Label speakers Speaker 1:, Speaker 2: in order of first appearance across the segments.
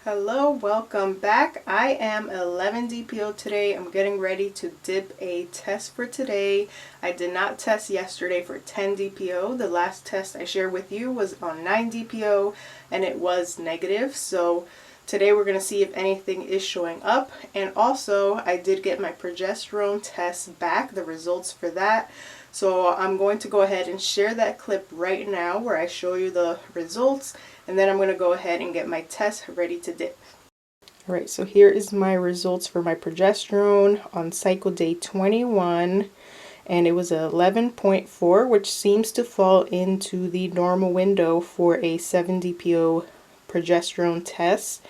Speaker 1: Hello, welcome back. I am 11 DPO today. I'm getting ready to dip a test for today. I did not test yesterday for 10 DPO. The last test I shared with you was on 9 DPO and it was negative. So today we're going to see if anything is showing up. And also I did get my progesterone test back, the results for that. So I'm going to go ahead and share that clip right now where I show you the results, and then I'm going to go ahead and get my test ready to dip. Alright, so here is my results for my progesterone on cycle day 21, and it was 11.4, which seems to fall into the normal window for a 7 DPO progesterone test.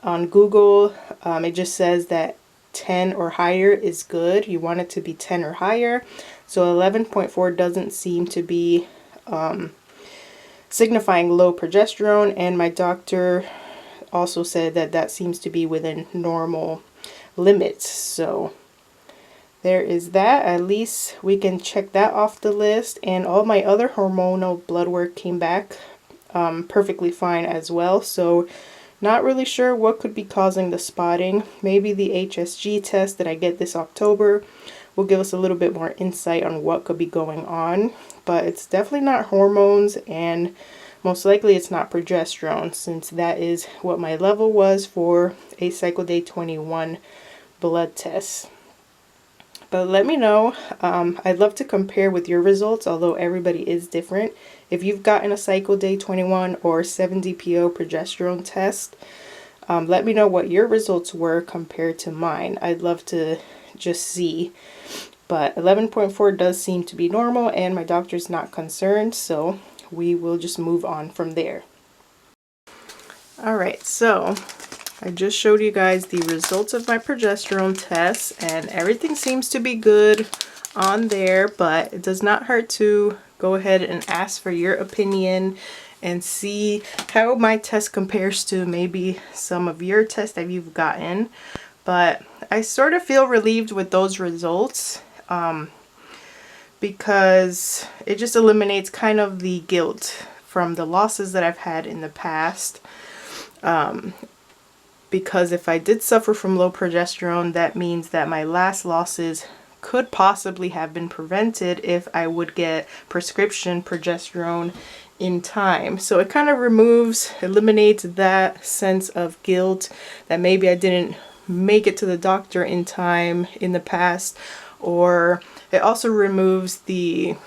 Speaker 1: On Google, it just says that 10 or higher is good. You want it to be 10 or higher. So 11.4 doesn't seem to be signifying low progesterone, and my doctor also said that that seems to be within normal limits. So there is that. At least we can check that off the list, and all my other hormonal blood work came back perfectly fine as well. So not really sure what could be causing the spotting. Maybe the HSG test that I get this October will give us a little bit more insight on what could be going on. But it's definitely not hormones, and most likely it's not progesterone, since that is what my level was for a cycle day 21 blood test. But let me know. I'd love to compare with your results, although everybody is different. If you've gotten a cycle day 21 or 7 DPO progesterone test, let me know what your results were compared to mine. I'd love to just see. But 11.4 does seem to be normal, and my doctor's not concerned, so we will just move on from there. Alright, so I just showed you guys the results of my progesterone test, and everything seems to be good on there, but it does not hurt to go ahead and ask for your opinion and see how my test compares to maybe some of your tests that you've gotten. But I sort of feel relieved with those results because it just eliminates kind of the guilt from the losses that I've had in the past. Because if I did suffer from low progesterone, that means that my last losses could possibly have been prevented if I would get prescription progesterone in time. So it kind of eliminates that sense of guilt that maybe I didn't make it to the doctor in time in the past, or it also removes the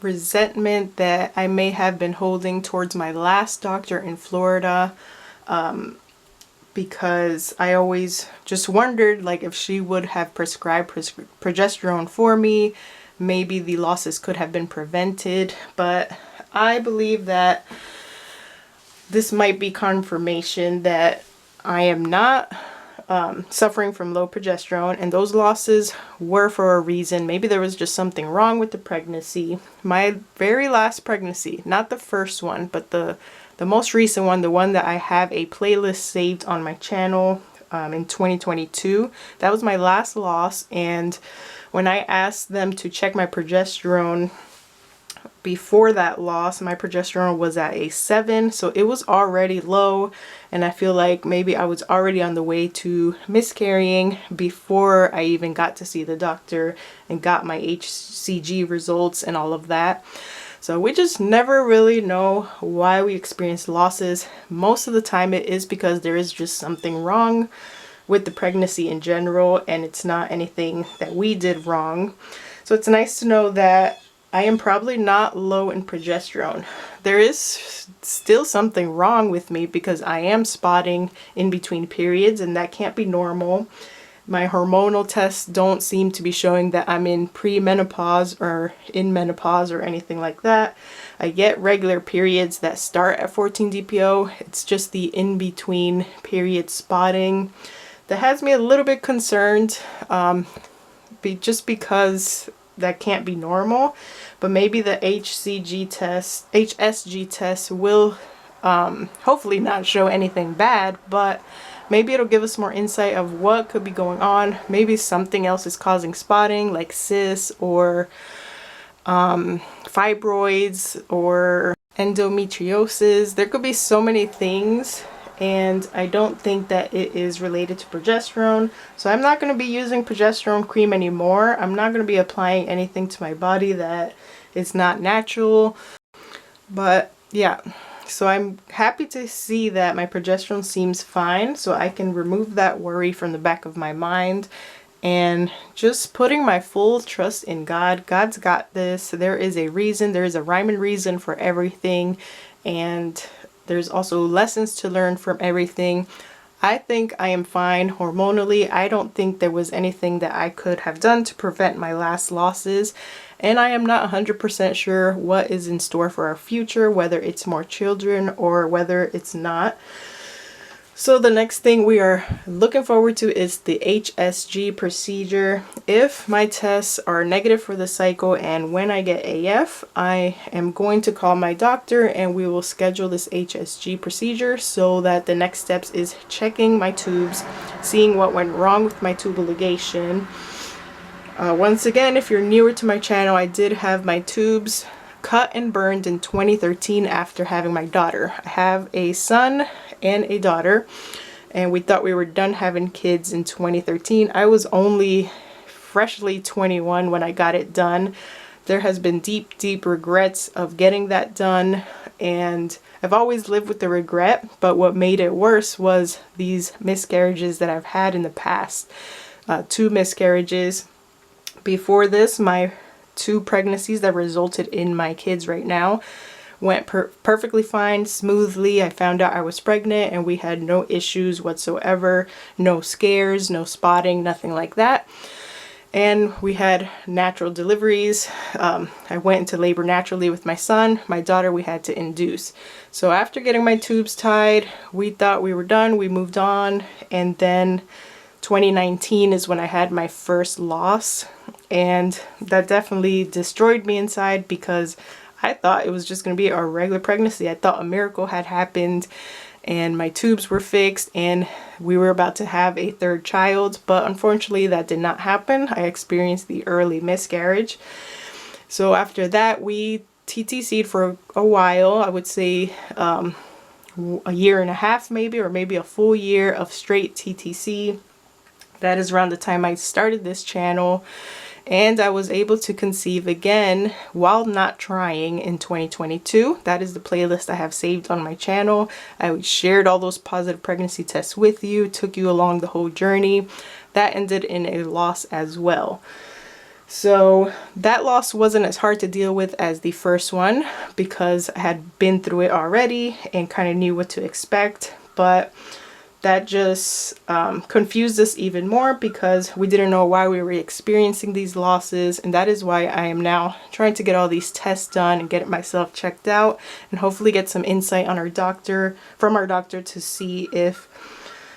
Speaker 1: resentment that I may have been holding towards my last doctor in Florida, because I always just wondered, like, if she would have prescribed progesterone for me, maybe the losses could have been prevented. But I believe that this might be confirmation that I am not suffering from low progesterone, and those losses were for a reason. Maybe there was just something wrong with the pregnancy. My very last pregnancy, not the first one, but the most recent one, the one that I have a playlist saved on my channel in 2022, that was my last loss. And when I asked them to check my progesterone before that loss, my progesterone was at a 7, so it was already low, and I feel like maybe I was already on the way to miscarrying before I even got to see the doctor and got my HCG results and all of that. So we just never really know why we experience losses. Most of the time it is because there is just something wrong with the pregnancy in general, and it's not anything that we did wrong. So it's nice to know that I am probably not low in progesterone. There is still something wrong with me because I am spotting in between periods, and that can't be normal. My hormonal tests don't seem to be showing that I'm in pre-menopause or in menopause or anything like that. I get regular periods that start at 14 DPO. It's just the in-between period spotting that has me a little bit concerned, just because that can't be normal. But maybe the HSG test will hopefully not show anything bad, but maybe it'll give us more insight of what could be going on. Maybe something else is causing spotting, like cysts or fibroids or endometriosis. There could be so many things, and I don't think that it is related to progesterone. So I'm not going to be using progesterone cream anymore. I'm not going to be applying anything to my body that is not natural. But yeah, so I'm happy to see that my progesterone seems fine, so I can remove that worry from the back of my mind and just putting my full trust in God. God's got this. There is a reason, there is a rhyme and reason for everything, and there's also lessons to learn from everything. I think I am fine hormonally. I don't think there was anything that I could have done to prevent my last losses. And I am not 100% sure what is in store for our future, whether it's more children or whether it's not. So the next thing we are looking forward to is the HSG procedure. If my tests are negative for the cycle and when I get AF, I am going to call my doctor and we will schedule this HSG procedure, so that the next steps is checking my tubes, seeing what went wrong with my tubal ligation. Once again, if you're newer to my channel, I did have my tubes cut and burned in 2013 after having my daughter. I have a son and a daughter, and we thought we were done having kids in 2013. I was only freshly 21 when I got it done. There has been deep regrets of getting that done, and I've always lived with the regret, but what made it worse was these miscarriages that I've had in the past. 2 miscarriages. Before this, my 2 pregnancies that resulted in my kids right now went perfectly fine, smoothly. I found out I was pregnant and we had no issues whatsoever, no scares, no spotting, nothing like that. And we had natural deliveries. I went into labor naturally with my son. My daughter we had to induce. So after getting my tubes tied, we thought we were done. We moved on, and then 2019 is when I had my first loss, and that definitely destroyed me inside, because I thought it was just going to be a regular pregnancy. I thought a miracle had happened and my tubes were fixed and we were about to have a 3rd child, but unfortunately that did not happen. I experienced the early miscarriage. So after that, we TTC'd for a while. I would say a year and a half maybe, or maybe a full year of straight TTC. That is around the time I started this channel, and I was able to conceive again while not trying in 2022. That is the playlist I have saved on my channel. I shared all those positive pregnancy tests with you, took you along the whole journey. That ended in a loss as well. So that loss wasn't as hard to deal with as the first one, because I had been through it already and kind of knew what to expect. But that just confused us even more, because we didn't know why we were experiencing these losses. And that is why I am now trying to get all these tests done and get myself checked out, and hopefully get some insight on from our doctor to see if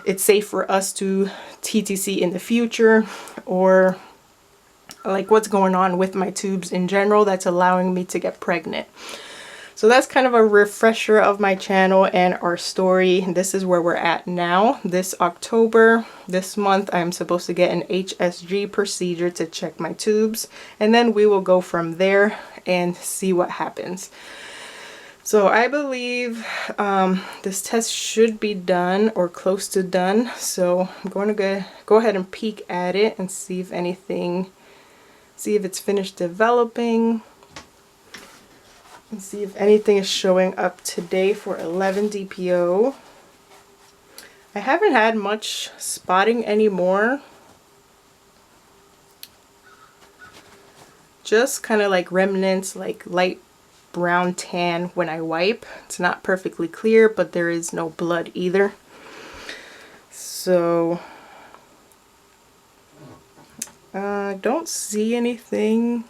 Speaker 1: it's safe for us to TTC in the future, or like what's going on with my tubes in general that's allowing me to get pregnant. So that's kind of a refresher of my channel and our story. This is where we're at now. This October, this month, I'm supposed to get an HSG procedure to check my tubes, and then we will go from there and see what happens. So I believe this test should be done or close to done. So I'm going to go ahead and peek at it and see if it's finished developing. And see if anything is showing up today for 11 DPO. I haven't had much spotting anymore. Just kind of like remnants, like light brown tan when I wipe. It's not perfectly clear, but there is no blood either. So I don't see anything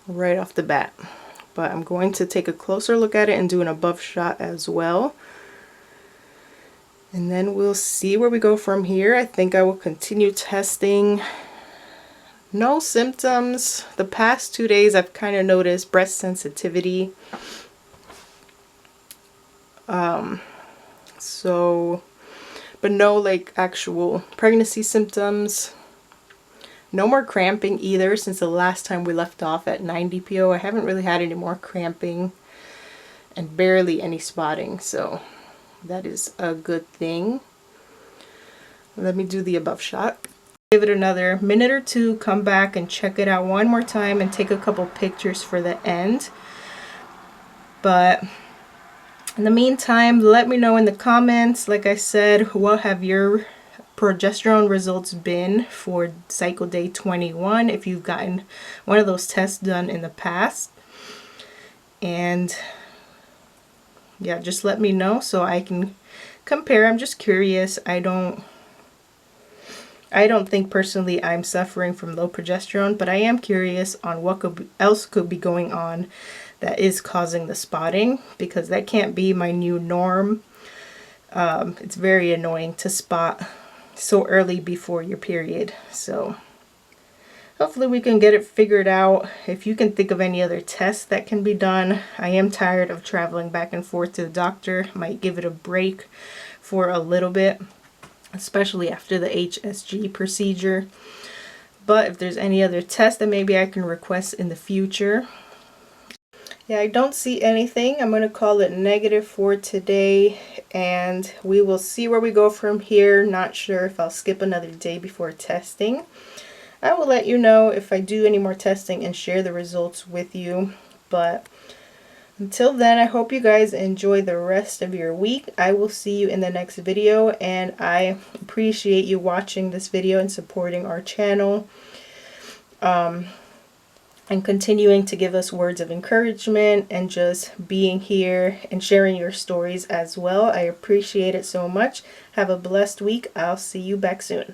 Speaker 1: right off the bat. But I'm going to take a closer look at it and do an above shot as well. And then we'll see where we go from here. I think I will continue testing. No symptoms. The past 2 days I've kind of noticed breast sensitivity. But no like actual pregnancy symptoms. No more cramping either since the last time we left off at 9 DPO. I haven't really had any more cramping and barely any spotting. So that is a good thing. Let me do the above shot. Give it another minute or two, come back and check it out one more time and take a couple pictures for the end. But in the meantime, let me know in the comments, like I said, what have your progesterone results been for cycle day 21 if you've gotten one of those tests done in the past. And yeah, just let me know so I can compare. I'm just curious. I don't think personally I'm suffering from low progesterone, but I am curious on what else could be going on that is causing the spotting, because that can't be my new norm. It's very annoying to spot so early before your period. So hopefully we can get it figured out. If you can think of any other tests that can be done. I am tired of traveling back and forth to the doctor. Might give it a break for a little bit, especially after the HSG procedure. But if there's any other tests that maybe I can request in the future. Yeah, I don't see anything. I'm going to call it negative for today, and we will see where we go from here. Not sure if I'll skip another day before testing. I will let you know if I do any more testing and share the results with you. But until then, I hope you guys enjoy the rest of your week. I will see you in the next video, and I appreciate you watching this video and supporting our channel. And continuing to give us words of encouragement and just being here and sharing your stories as well. I appreciate it so much. Have a blessed week. I'll see you back soon.